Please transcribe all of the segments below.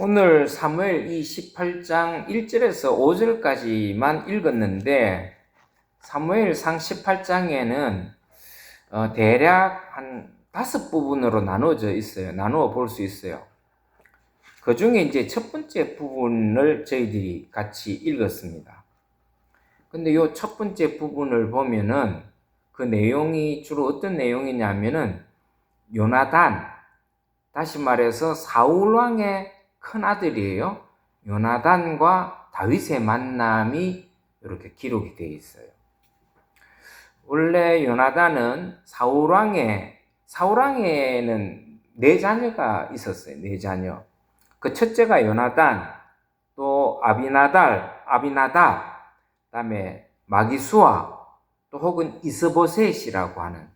오늘 사무엘 28장 1절에서 5절까지만 읽었는데 사무엘상 18장에는 대략 한 5부분으로 나누어져 있어요. 나누어 볼 수 있어요. 그 중에 이제 첫 번째 부분을 저희들이 같이 읽었습니다. 근데 요 첫 번째 부분을 보면은 그 내용이 주로 어떤 내용이냐면은 요나단, 다시 말해서 사울왕의 큰 아들이에요. 요나단과 다윗의 만남이 이렇게 기록이 되어 있어요. 원래 요나단은 사울왕에는 4자녀가 있었어요. 4자녀. 그 첫째가 요나단, 또 아비나답, 그다음에 마기수아, 또 혹은 이스보셋이라고 하는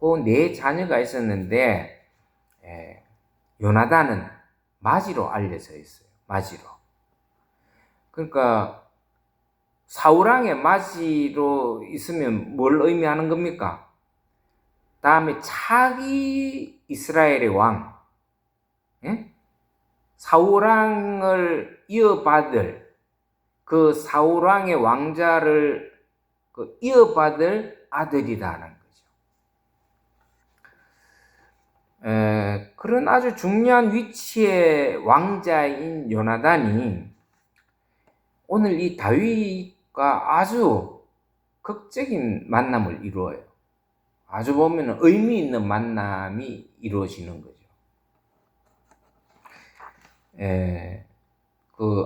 그 4자녀가 있었는데 요나단은 마지로 알려져 있어요. 마지로. 그러니까 사울왕의 마지로 있으면 뭘 의미하는 겁니까? 다음에 차기 이스라엘의 왕, 사울왕을 이어받을 그 사울왕의 왕자를 이어받을 아들이라는 거죠. 그런 아주 중요한 위치의 왕자인 요나단이 오늘 이 다윗과 아주 극적인 만남을 이루어요. 아주 보면 의미 있는 만남이 이루어지는 거죠.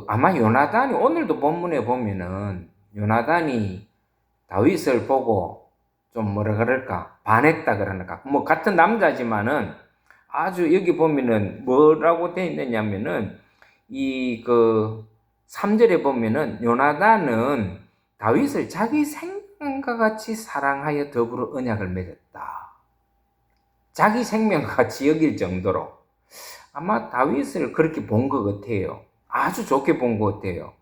아마 요나단이 오늘도 본문에 보면은 요나단이 다윗을 보고 좀 뭐라 그럴까 반했다 그러니까 뭐 같은 남자지만은 아주 여기 보면은 뭐라고 되어 있느냐면은 3절에 보면은 요나단은 다윗을 자기 생명과 같이 사랑하여 더불어 언약을 맺었다. 자기 생명과 같이 여길 정도로 아마 다윗을 그렇게 본 것 같아요. 아주 좋게 본 것 같아요.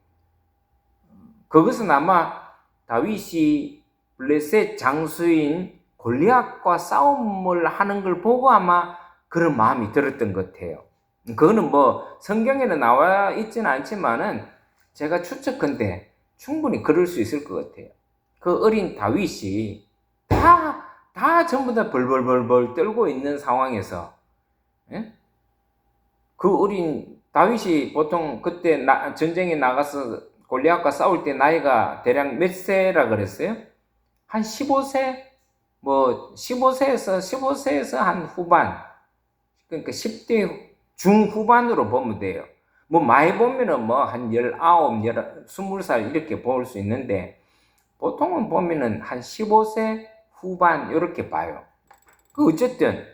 그것은 아마 다윗이 블레셋 장수인 골리앗과 싸움을 하는 걸 보고 아마 그런 마음이 들었던 것 같아요. 그거는 뭐 성경에는 나와 있지는 않지만은 제가 추측컨대 충분히 그럴 수 있을 것 같아요. 그 어린 다윗이 다 전부 다 벌벌벌벌 떨고 있는 상황에서 그 어린 다윗이 보통 그때 전쟁에 나가서 골리앗과 싸울 때 나이가 대략 몇 세라 그랬어요? 한 15세? 15세에서 한 후반. 그러니까 10대 중후반으로 보면 돼요. 많이 보면은 한 19, 20살 이렇게 볼 수 있는데, 보통은 보면은 한 15세 후반 이렇게 봐요. 어쨌든,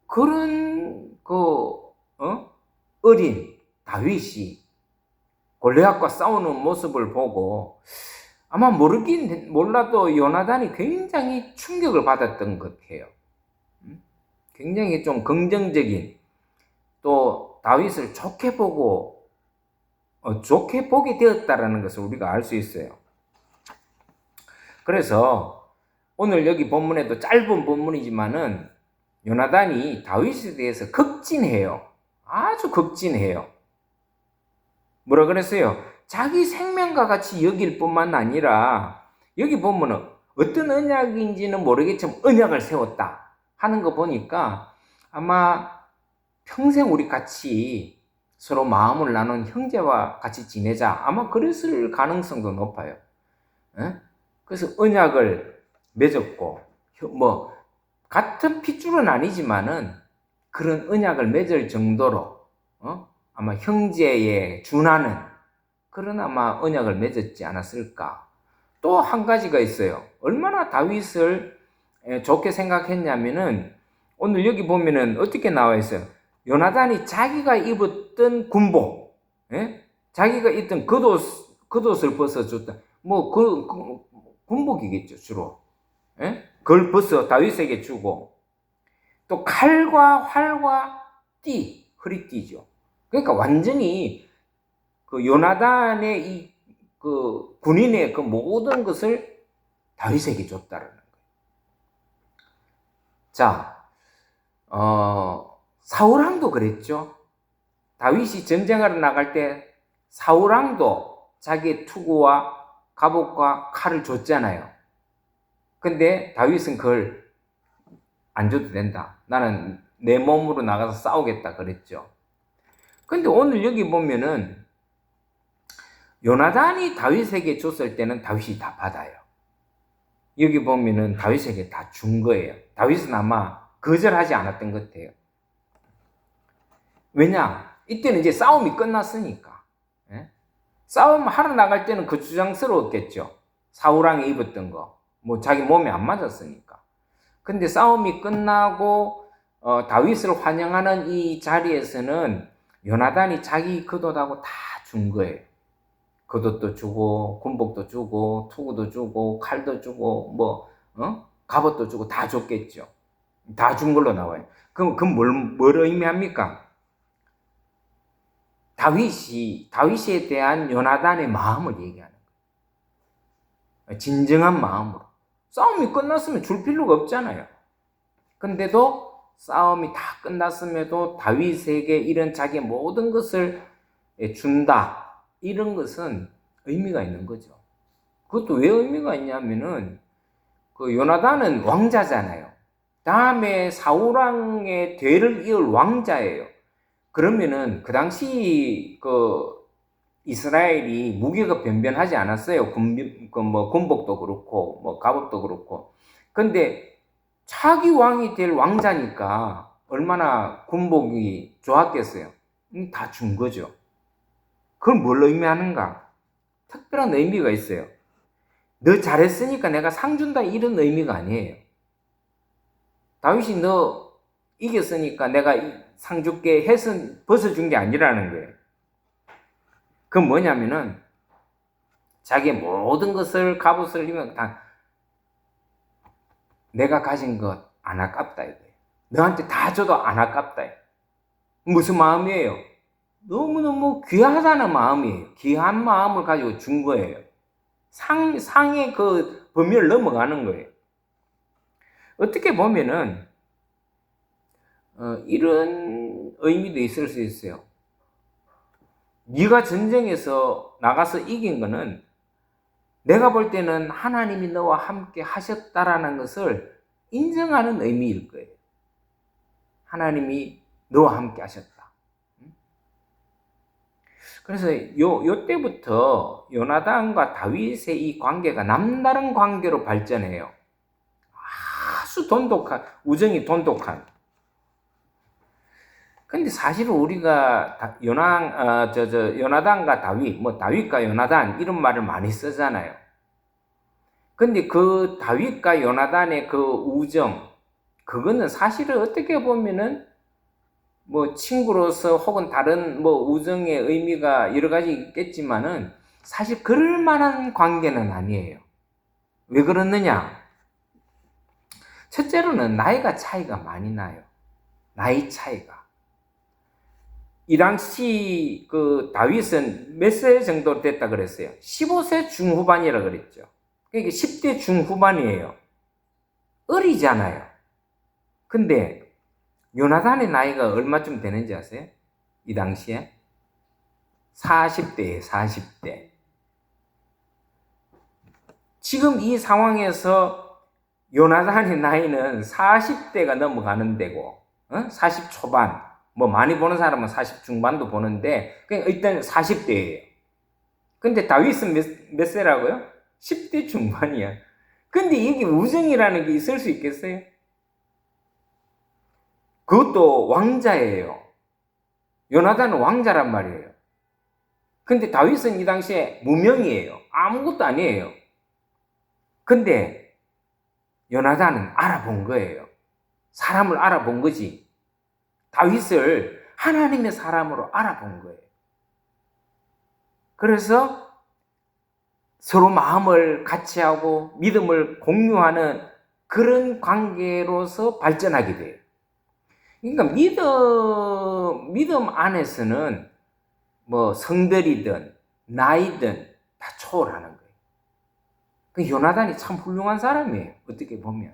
그런, 어린 다윗이 골리앗과 싸우는 모습을 보고, 아마 몰라도 요나단이 굉장히 충격을 받았던 것 같아요. 굉장히 좀 긍정적인, 또 다윗을 좋게 보게 되었다라는 것을 우리가 알 수 있어요. 그래서 오늘 여기 본문에도 짧은 본문이지만은 요나단이 다윗에 대해서 극진해요. 아주 극진해요. 뭐라 그랬어요? 자기 생명과 같이 여길 뿐만 아니라 여기 보면은 어떤 언약인지는 모르겠지만 언약을 세웠다 하는 거 보니까 아마 평생 우리 같이 서로 마음을 나눈 형제와 같이 지내자 아마 그랬을 가능성도 높아요. 그래서 언약을 맺었고 같은 핏줄은 아니지만은 그런 언약을 맺을 정도로 아마 형제에 준하는 그런 아마 언약을 맺었지 않았을까. 또 한 가지가 있어요. 얼마나 다윗을 좋게 생각했냐면은 오늘 여기 보면은 어떻게 나와 있어요? 요나단이 자기가 입었던 군복, 자기가 입던 겉옷을 벗어줬다. 군복이겠죠 주로. 그걸 벗어 다윗에게 주고 또 칼과 활과 허리띠죠. 그러니까 완전히 그 요나단의 군인의 그 모든 것을 다윗에게 줬다라는 거예요. 자, 사울왕도 그랬죠. 다윗이 전쟁하러 나갈 때 사울왕도 자기의 투구와 갑옷과 칼을 줬잖아요. 근데 다윗은 그걸 안 줘도 된다. 나는 내 몸으로 나가서 싸우겠다 그랬죠. 근데 오늘 여기 보면은 요나단이 다윗에게 줬을 때는 다윗이 다 받아요. 여기 보면은 다윗에게 다 준 거예요. 다윗은 아마 거절하지 않았던 것 같아요. 왜냐? 이때는 이제 싸움이 끝났으니까. 예? 싸움 하러 나갈 때는 그 주장스러웠겠죠. 사울왕이 입었던 거. 뭐 자기 몸에 안 맞았으니까. 근데 싸움이 끝나고 다윗을 환영하는 이 자리에서는 요나단이 자기 겉옷하고 다 준 거예요. 겉옷도 주고 군복도 주고 투구도 주고 칼도 주고 뭐 갑옷도 주고 다 줬겠죠. 다 준 걸로 나와요. 그럼 뭘 의미합니까? 다윗에 대한 요나단의 마음을 얘기하는 거예요. 진정한 마음으로. 싸움이 끝났으면 줄 필요가 없잖아요. 근데도 싸움이 다 끝났음에도 다윗에게 이런 자기의 모든 것을 준다. 이런 것은 의미가 있는 거죠. 그것도 왜 의미가 있냐면은 그 요나단은 왕자잖아요. 다음에 사울왕의 뒤를 이을 왕자예요. 그러면은 그 당시 그 이스라엘이 무기가 변변하지 않았어요. 군복도 그렇고 뭐 갑옷도 그렇고. 근데 차기 왕이 될 왕자니까 얼마나 군복이 좋았겠어요. 다 준 거죠. 그건 뭘 의미하는가? 특별한 의미가 있어요. 너 잘했으니까 내가 상 준다 이런 의미가 아니에요. 다윗이 너 이겼으니까 내가 상 줄게 해서 벗어준 게 아니라는 거예요. 그건 뭐냐면은 자기의 모든 것을 갑옷을 입으면 다 내가 가진 것 안 아깝다 이거예요. 너한테 다 줘도 안 아깝다. 무슨 마음이에요? 너무너무 귀하다는 마음이에요. 귀한 마음을 가지고 준 거예요. 상의 그 범위를 넘어가는 거예요. 어떻게 보면은 이런 의미도 있을 수 있어요. 네가 전쟁에서 나가서 이긴 거는 내가 볼 때는 하나님이 너와 함께 하셨다라는 것을 인정하는 의미일 거예요. 하나님이 너와 함께 하셨다. 그래서 요 때부터 요나단과 다윗의 이 관계가 남다른 관계로 발전해요. 아주 우정이 돈독한. 근데 사실은 우리가 요나단과 다윗, 뭐 다윗과 요나단 이런 말을 많이 쓰잖아요. 근데 그 다윗과 요나단의 그 우정, 그거는 사실은 어떻게 보면은 뭐 친구로서 혹은 다른 뭐 우정의 의미가 여러 가지 있겠지만은 사실 그럴 만한 관계는 아니에요. 왜 그러느냐? 첫째로는 나이가 차이가 많이 나요. 나이 차이가. 이 당시 그 다윗은 몇 세 정도 됐다 그랬어요? 15세 중후반이라 그랬죠. 그러니까 10대 중후반이에요. 어리잖아요. 근데 요나단의 나이가 얼마쯤 되는지 아세요? 이 당시에? 40대예요, 40대. 지금 이 상황에서 요나단의 나이는 40대가 넘어가는 데고, 40 초반, 뭐 많이 보는 사람은 40 중반도 보는데, 그냥 일단 40대예요. 근데 다윗은 몇 세라고요? 10대 중반이야. 근데 이게 우정이라는 게 있을 수 있겠어요? 그것도 왕자예요. 요나단은 왕자란 말이에요. 근데 다윗은 이 당시에 무명이에요. 아무것도 아니에요. 근데 요나단은 알아본 거예요. 사람을 알아본 거지. 다윗을 하나님의 사람으로 알아본 거예요. 그래서 서로 마음을 같이 하고 믿음을 공유하는 그런 관계로서 발전하게 돼요. 그러니까 믿음 안에서는 뭐 성별이든 나이든 다 초월하는 거예요. 그 요나단이 참 훌륭한 사람이에요. 어떻게 보면.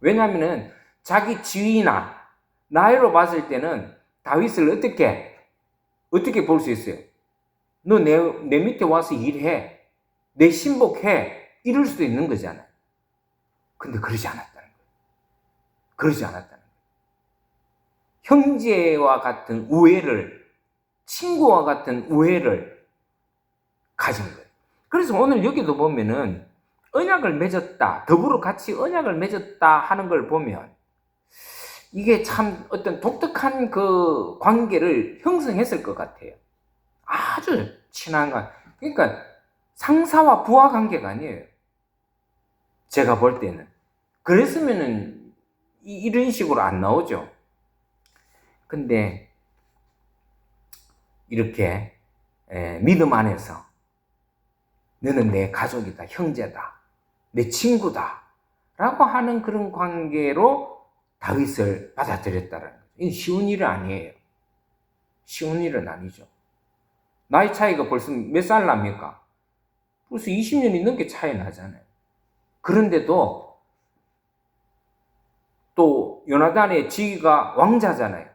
왜냐하면은 자기 지위나 나이로 봤을 때는 다윗을 어떻게 어떻게 볼 수 있어요? 너 내 밑에 와서 일해. 내 신복해. 이럴 수도 있는 거잖아요. 근데 그러지 않았다는 거예요. 그러지 않았다는 거예요. 형제와 같은 우애를, 친구와 같은 우애를 가진 거예요. 그래서 오늘 여기도 보면은 언약을 맺었다, 더불어 같이 언약을 맺었다 하는 걸 보면 이게 참 어떤 독특한 그 관계를 형성했을 것 같아요. 아주 친한 관. 그러니까 상사와 부하 관계가 아니에요. 제가 볼 때는. 그랬으면은 이런 식으로 안 나오죠. 근데 이렇게 믿음 안에서 너는 내 가족이다, 형제다, 내 친구다 라고 하는 그런 관계로 다윗을 받아들였다는 거죠. 이건 쉬운 일은 아니에요. 쉬운 일은 아니죠. 나이 차이가 벌써 몇 살 납니까? 벌써 20년이 넘게 차이 나잖아요. 그런데도 또 요나단의 지위가 왕자잖아요.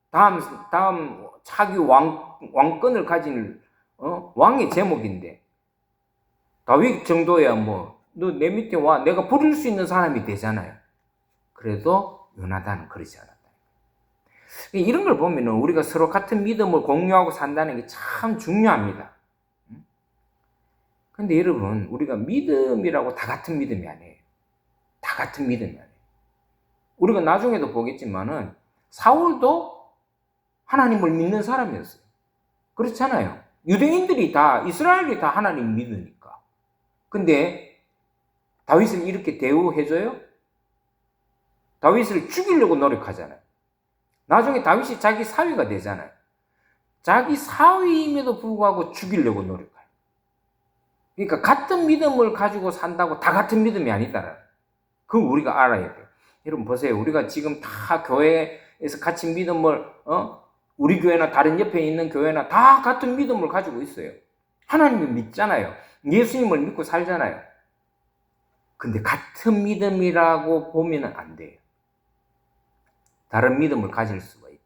다음 차기 왕권을 가진 왕의 제목인데 다윗 정도야 뭐 너 내 밑에 와 내가 부를 수 있는 사람이 되잖아요. 그래도 요나단은 그러지 않았다. 이런 걸 보면 우리가 서로 같은 믿음을 공유하고 산다는 게 참 중요합니다. 근데 여러분 우리가 믿음이라고 다 같은 믿음이 아니에요. 다 같은 믿음이 아니에요. 우리가 나중에도 보겠지만은 사울도 하나님을 믿는 사람이었어요. 그렇잖아요. 유대인들이 다 이스라엘이 다 하나님 믿으니까. 근데 다윗을 이렇게 대우해줘요? 다윗을 죽이려고 노력하잖아요. 나중에 다윗이 자기 사위가 되잖아요. 자기 사위임에도 불구하고 죽이려고 노력해요. 그러니까 같은 믿음을 가지고 산다고 다 같은 믿음이 아니다라는 거예요. 그걸 우리가 알아야 돼요. 여러분 보세요. 우리가 지금 다 교회에서 같이 믿음을 우리 교회나 다른 옆에 있는 교회나 다 같은 믿음을 가지고 있어요. 하나님을 믿잖아요. 예수님을 믿고 살잖아요. 근데 같은 믿음이라고 보면 안 돼요. 다른 믿음을 가질 수가 있다.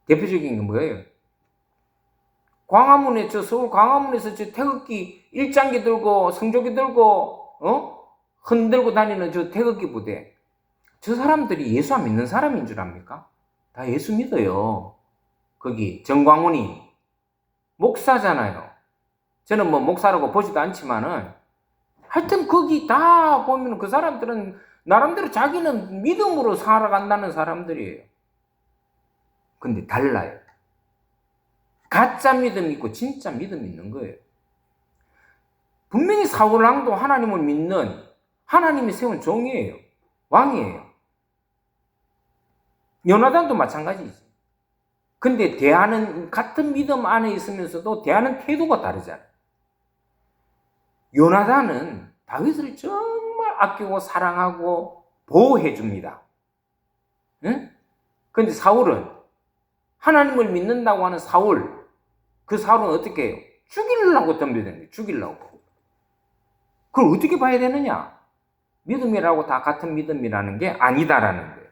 대표적인 게 뭐예요? 광화문에 서울 광화문에서 태극기 일장기 들고 성조기 들고 흔들고 다니는 저 태극기 부대. 저 사람들이 예수 안 믿는 사람인 줄 압니까? 다 예수 믿어요. 거기 정광훈이 목사잖아요. 저는 뭐 목사라고 보지도 않지만은 하여튼 거기 다 보면 그 사람들은 나름대로 자기는 믿음으로 살아간다는 사람들이에요. 근데 달라요. 가짜 믿음 있고 진짜 믿음 있는 거예요. 분명히 사울왕도 하나님을 믿는 하나님이 세운 종이에요. 왕이에요. 요나단도 마찬가지지. 근데 대하는 같은 믿음 안에 있으면서도 대하는 태도가 다르잖아요. 요나단은 다윗을 정말 아끼고 사랑하고 보호해 줍니다. 응? 근데 사울은 하나님을 믿는다고 하는 사울, 그 사울은 어떻게 해요? 죽이려고 덤벼드는 거예요. 죽이려고. 그걸 어떻게 봐야 되느냐? 믿음이라고 다 같은 믿음이라는 게 아니다라는 거예요.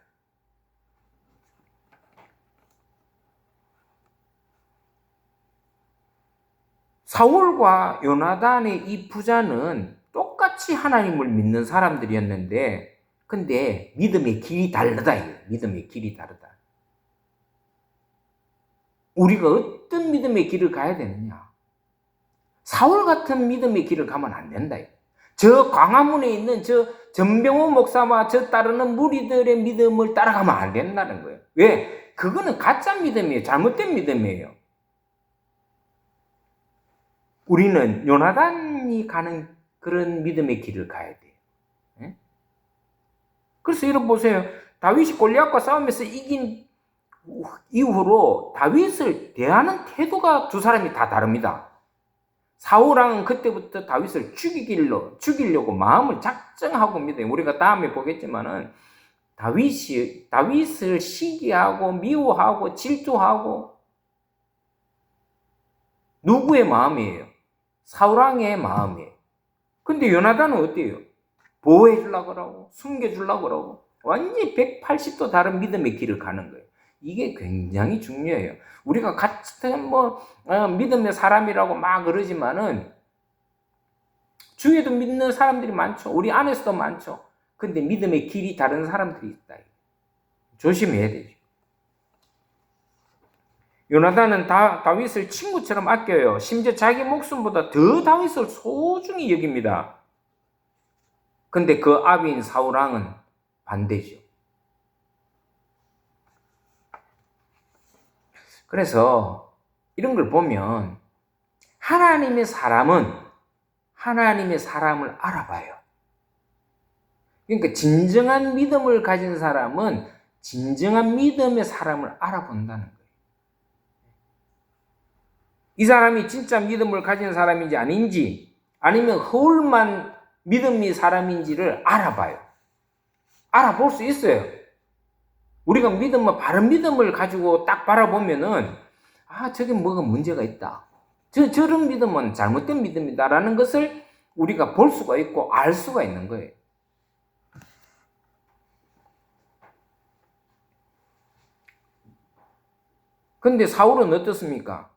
사울과 요나단의 이 부자는 똑같이 하나님을 믿는 사람들이었는데 근데 믿음의 길이 다르다. 믿음의 길이 다르다. 우리가 어떤 믿음의 길을 가야 되느냐? 사울 같은 믿음의 길을 가면 안 된다. 저 광화문에 있는 저 전병호 목사와 저 따르는 무리들의 믿음을 따라가면 안 된다는 거예요. 왜? 그거는 가짜 믿음이에요. 잘못된 믿음이에요. 우리는 요나단이 가는 그런 믿음의 길을 가야 돼요. 네? 그래서 여러분 보세요. 다윗이 골리앗과 싸우면서 이긴 이후로 다윗을 대하는 태도가 두 사람이 다 다릅니다. 사울왕은 그때부터 다윗을 죽이려고 마음을 작정하고 믿어요. 우리가 다음에 보겠지만은 다윗을 시기하고 미워하고 질투하고 누구의 마음이에요? 사울왕의 마음이에요. 근데 요나단은 어때요? 보호해 주려고 그러고 숨겨 주려고 그러고 완전히 180도 다른 믿음의 길을 가는 거예요. 이게 굉장히 중요해요. 우리가 같은 믿음의 사람이라고 막 그러지만은 주위에도 믿는 사람들이 많죠. 우리 안에서도 많죠. 근데 믿음의 길이 다른 사람들이 있다. 조심해야 되죠. 요나단은 다윗을 친구처럼 아껴요. 심지어 자기 목숨보다 더 다윗을 소중히 여깁니다. 근데 그 아비인 사울왕은 반대죠. 그래서 이런 걸 보면 하나님의 사람은 하나님의 사람을 알아봐요. 그러니까 진정한 믿음을 가진 사람은 진정한 믿음의 사람을 알아본다는 거예요. 이 사람이 진짜 믿음을 가진 사람인지 아닌지, 아니면 허울만 믿음이 사람인지를 알아봐요. 알아볼 수 있어요. 우리가 바른 믿음을 가지고 딱 바라보면은, 저게 뭐가 문제가 있다. 저런 믿음은 잘못된 믿음이다라는 것을 우리가 볼 수가 있고 알 수가 있는 거예요. 근데 사울은 어떻습니까?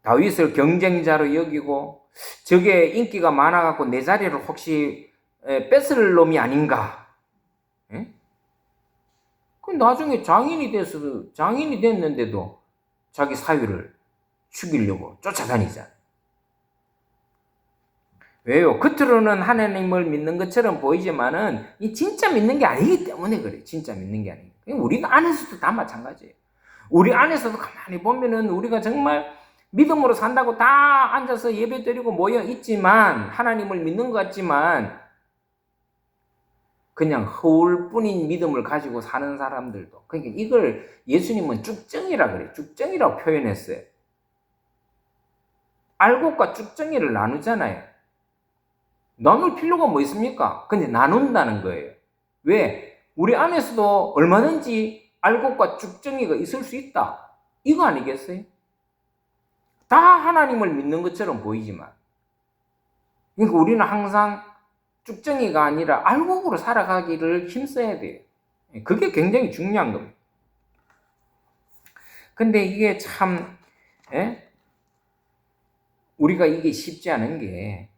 다윗을 경쟁자로 여기고 저게 인기가 많아갖고 내 자리를 혹시 뺏을 놈이 아닌가? 그 나중에 장인이 됐는데도 자기 사위를 죽이려고 쫓아다니잖아요. 왜요? 겉으로는 하나님을 믿는 것처럼 보이지만은 이 진짜 믿는 게 아니기 때문에 그래. 진짜 믿는 게 아니에요. 우리 안에서도 다 마찬가지예요. 우리 안에서도 가만히 보면은 우리가 정말 믿음으로 산다고 다 앉아서 예배 드리고 모여 있지만, 하나님을 믿는 것 같지만 그냥 허울뿐인 믿음을 가지고 사는 사람들도, 그러니까 이걸 예수님은 쭉정이라 그래요. 쭉정이라고 표현했어요. 알곡과 쭉정이를 나누잖아요. 나눌 필요가 뭐 있습니까? 근데 나눈다는 거예요. 왜? 우리 안에서도 얼마든지 알곡과 쭉정이가 있을 수 있다. 이거 아니겠어요? 다 하나님을 믿는 것처럼 보이지만, 그러니까 우리는 항상 쭉정이가 아니라 알곡으로 살아가기를 힘써야 돼요. 그게 굉장히 중요한 겁니다. 근데 이게 참, 우리가 이게 쉽지 않은 게,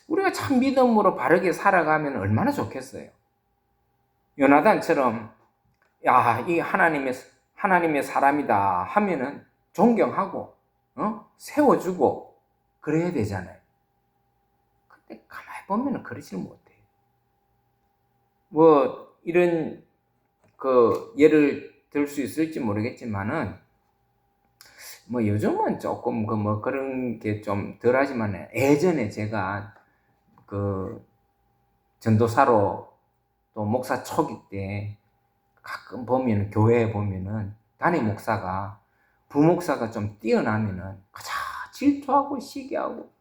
우리가 참 믿음으로 바르게 살아가면 얼마나 좋겠어요. 요나단처럼 이 하나님의 사람이다 하면은 존경하고 세워주고 그래야 되잖아요. 근데 가만히 보면은 그러질 못해요. 이런 예를 들 수 있을지 모르겠지만은 요즘은 조금 그런 게 좀 덜하지만, 예전에 제가 전도사로 또 목사 초기 때 가끔 보면 교회에 보면은 담임 목사가 부목사가 좀 뛰어나면은 가자 질투하고 시기하고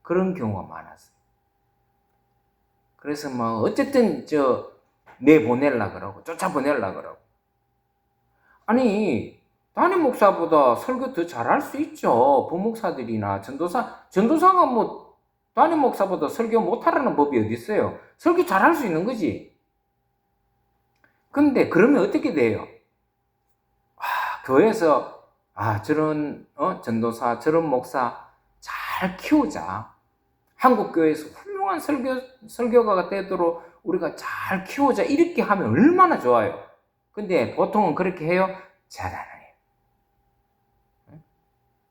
그런 경우가 많았어요. 그래서 어쨌든 내보내려 그러고 쫓아보내려 그러고. 아니, 담임 목사보다 설교 더 잘할 수 있죠. 부목사들이나 전도사가 담임 목사보다 설교 못하라는 법이 어디 있어요? 설교 잘할 수 있는 거지. 근데 그러면 어떻게 돼요? 교회에서 저런 전도사, 저런 목사 잘 키우자. 한국교회에서 훌륭한 설교가가 되도록 우리가 잘 키우자. 이렇게 하면 얼마나 좋아요. 근데 보통은 그렇게 해요? 잘 안 해요.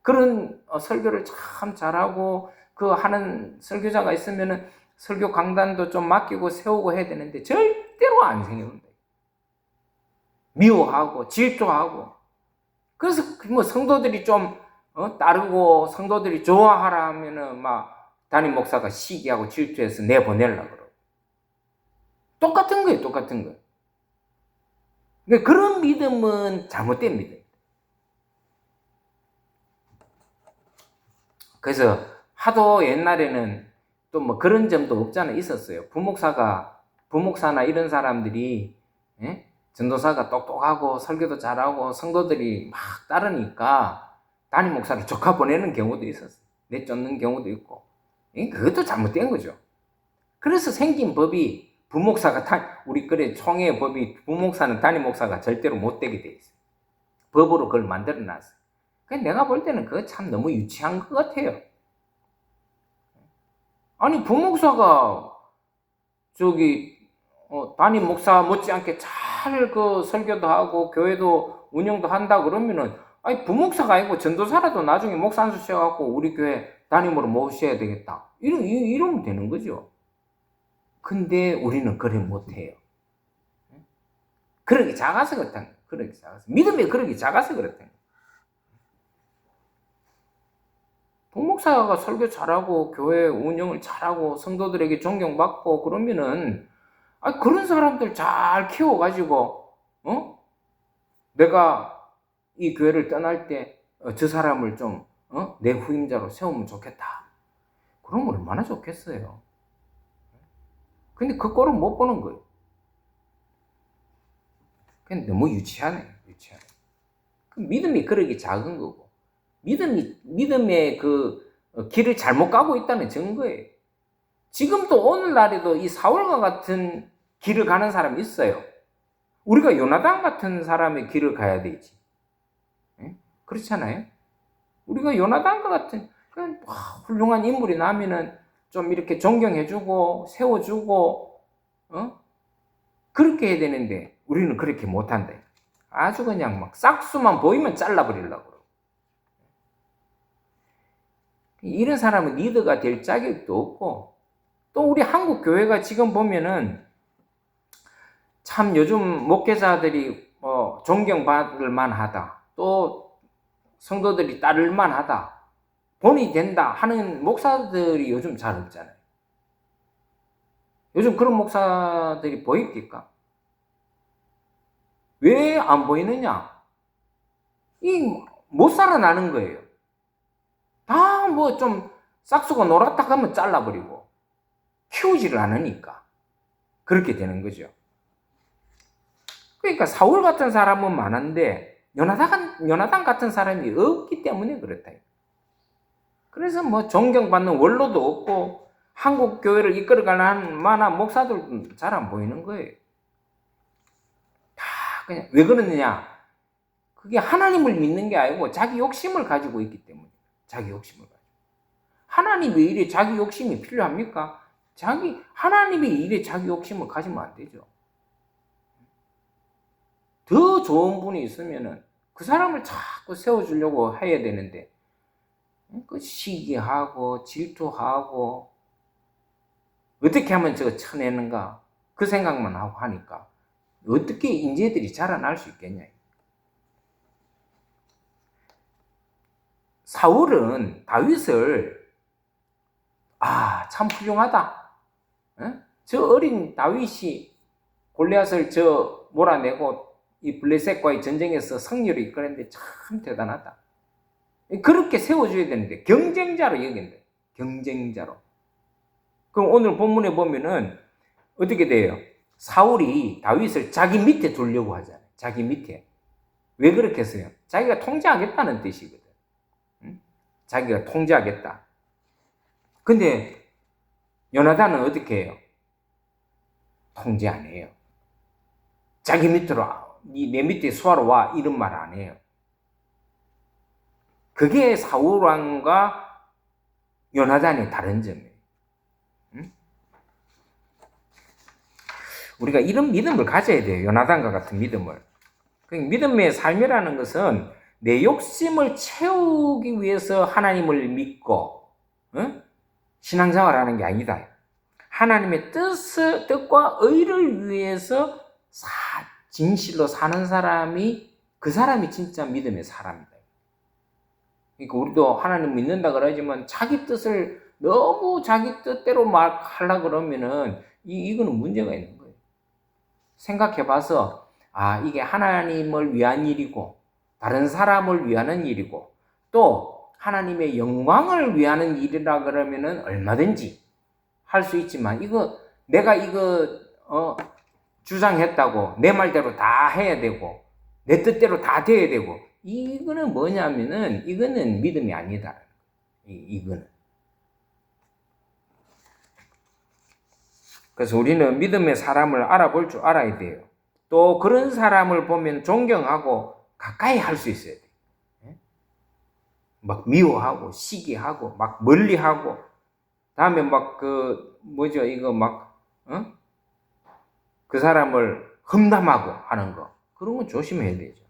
그런 설교를 참 잘하고 하는 설교자가 있으면은 설교 강단도 좀 맡기고 세우고 해야 되는데 절대로 안 생깁니다. 미워하고 질투하고. 그래서 성도들이 좀 따르고 성도들이 좋아하라 하면은 담임 목사가 시기하고 질투해서 내보내려고 그러고. 똑같은 거예요. 그러니까 그런 믿음은 잘못된 믿음. 그래서 하도 옛날에는 또 그런 점도 없잖아 있었어요. 부목사나 이런 사람들이 전도사가 똑똑하고 설교도 잘하고 성도들이 막 따르니까 담임 목사를 조카 보내는 경우도 있었어요. 내쫓는 경우도 있고. 그것도 잘못된 거죠. 그래서 생긴 법이 부목사가 우리 그래 총회 법이 부목사는 단임 목사가 절대로 못 되게 돼 있어요. 법으로 그걸 만들어 놨어요. 내가 볼 때는 그거 참 너무 유치한 것 같아요. 아니 부목사가 담임 목사 못지않게 잘 그 설교도 하고 교회도 운영도 한다 그러면은 아니 부목사가 아니고 전도사라도 나중에 목사 한 수 씌워갖고 우리 교회 담임으로 모셔야 되겠다. 이러면 되는 거죠. 근데 우리는 그래 못해요. 그러기 작아서 그렇다는 거예요. 그러기 작아서. 믿음이 그러기 작아서 그렇다는 거예요. 부목사가 설교 잘하고 교회 운영을 잘하고 성도들에게 존경받고 그러면은 그런 사람들 잘 키워가지고 내가 이 교회를 떠날 때 저 사람을 좀 내 후임자로 세우면 좋겠다. 그러면 얼마나 좋겠어요. 근데 그 꼴은 못 보는 거예요. 그냥 너무 유치하네. 믿음이 그러기 작은 거고 믿음의 그 길을 잘못 가고 있다는 증거예요. 지금도 오늘날에도 이 사울과 같은 길을 가는 사람이 있어요. 우리가 요나단 같은 사람의 길을 가야 되지. 그렇잖아요. 우리가 요나단과 같은 훌륭한 인물이 나면은 좀 이렇게 존경해주고 세워주고 그렇게 해야 되는데 우리는 그렇게 못한다. 아주 그냥 막 싹수만 보이면 잘라버리려고 그러고. 이런 사람은 리더가 될 자격도 없고 또 우리 한국 교회가 지금 보면은 참 요즘 목회자들이 존경받을 만하다. 또 성도들이 따를 만하다. 본이 된다 하는 목사들이 요즘 잘 없잖아요. 요즘 그런 목사들이 보입니까? 왜 안 보이느냐? 못 살아나는 거예요. 다 좀 싹수가 놀았다 하면 잘라버리고 키우지를 않으니까 그렇게 되는 거죠. 그러니까 사울 같은 사람은 많은데 요나단 같은 사람이 없기 때문에 그렇다. 그래서 존경받는 원로도 없고 한국 교회를 이끌어가는 만한 목사들도 잘 안 보이는 거예요. 다 그냥 왜 그러느냐? 그게 하나님을 믿는 게 아니고 자기 욕심을 가지고 있기 때문에. 자기 욕심을 가지고. 하나님 왜 이래 자기 욕심이 필요합니까? 하나님이 이래 자기 욕심을 가지면 안 되죠. 더 좋은 분이 있으면은 그 사람을 자꾸 세워주려고 해야 되는데, 그 시기하고 질투하고, 어떻게 하면 저거 쳐내는가? 그 생각만 하고 하니까, 어떻게 인재들이 자라날 수 있겠냐? 사울은 다윗을, 참 훌륭하다. 저 어린 다윗이 골리앗을 몰아내고 이 블레셋과의 전쟁에서 승리를 이끌었는데 참 대단하다. 그렇게 세워줘야 되는데 경쟁자로 여긴다. 경쟁자로. 그럼 오늘 본문에 보면은 어떻게 돼요? 사울이 다윗을 자기 밑에 두려고 하잖아요. 자기 밑에. 왜 그렇게 했어요? 자기가 통제하겠다는 뜻이거든. 자기가 통제하겠다. 근데 요나단은 어떻게 해요? 통제 안 해요. 자기 밑으로 내 밑에 수하러 와 이런 말 안 해요. 그게 사울왕과 요나단의 다른 점이에요. 우리가 이런 믿음을 가져야 돼요. 요나단과 같은 믿음을. 믿음의 삶이라는 것은 내 욕심을 채우기 위해서 하나님을 믿고 신앙생활하는 게 아니다. 하나님의 뜻과 의를 위해서 진실로 사는 사람이 그 사람이 진짜 믿음의 사람이다. 그러니까 우리도 하나님 믿는다 그러지만 자기 뜻을 너무 자기 뜻대로 막 하려고 그러면은 이거는 문제가 있는 거예요. 생각해봐서 이게 하나님을 위한 일이고 다른 사람을 위하는 일이고 또 하나님의 영광을 위하는 일이라 그러면은 얼마든지 할 수 있지만 내가 주장했다고 내 말대로 다 해야 되고 내 뜻대로 다 돼야 되고 이거는 뭐냐면은 이거는 믿음이 아니다. 이거는 그래서 우리는 믿음의 사람을 알아볼 줄 알아야 돼요. 또 그런 사람을 보면 존경하고 가까이 할 수 있어야 돼요. 막 미워하고 시기하고 막 멀리하고 다음에 막 이거 막 그 사람을 험담하고 하는 거 그런 건 조심해야 되죠.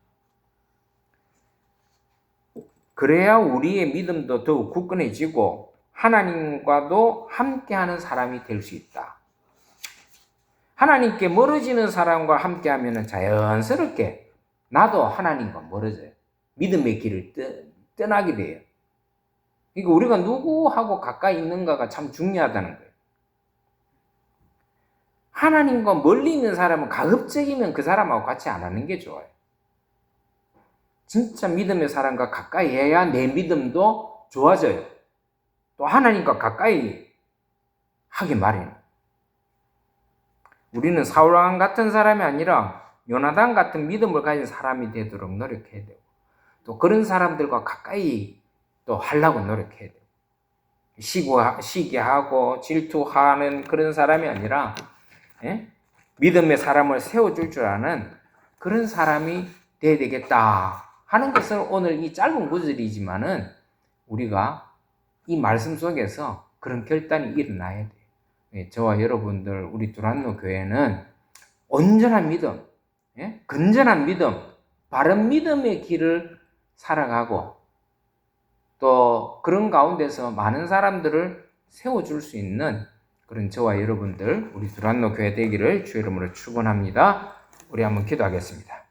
그래야 우리의 믿음도 더욱 굳건해지고 하나님과도 함께하는 사람이 될 수 있다. 하나님께 멀어지는 사람과 함께하면 자연스럽게 나도 하나님과 멀어져요. 믿음의 길을 떠나게 돼요. 그러니까 우리가 누구하고 가까이 있는가가 참 중요하다는 거예요. 하나님과 멀리 있는 사람은 가급적이면 그 사람하고 같이 안 하는 게 좋아요. 진짜 믿음의 사람과 가까이 해야 내 믿음도 좋아져요. 또 하나님과 가까이 하기 마련. 우리는 사울왕 같은 사람이 아니라 요나단 같은 믿음을 가진 사람이 되도록 노력해야 되고 또 그런 사람들과 가까이 또 하려고 노력해야 돼요. 시기하고 질투하는 그런 사람이 아니라 믿음의 사람을 세워줄 줄 아는 그런 사람이 돼야 되겠다 하는 것을 오늘 이 짧은 구절이지만은 우리가 이 말씀 속에서 그런 결단이 일어나야 돼요. 저와 여러분들 우리 두란노 교회는 온전한 믿음, 건전한 믿음, 바른 믿음의 길을 살아가고 또 그런 가운데서 많은 사람들을 세워줄 수 있는 그런 저와 여러분들 우리 두란노 교회 되기를 주의 이름으로 축원합니다. 우리 한번 기도하겠습니다.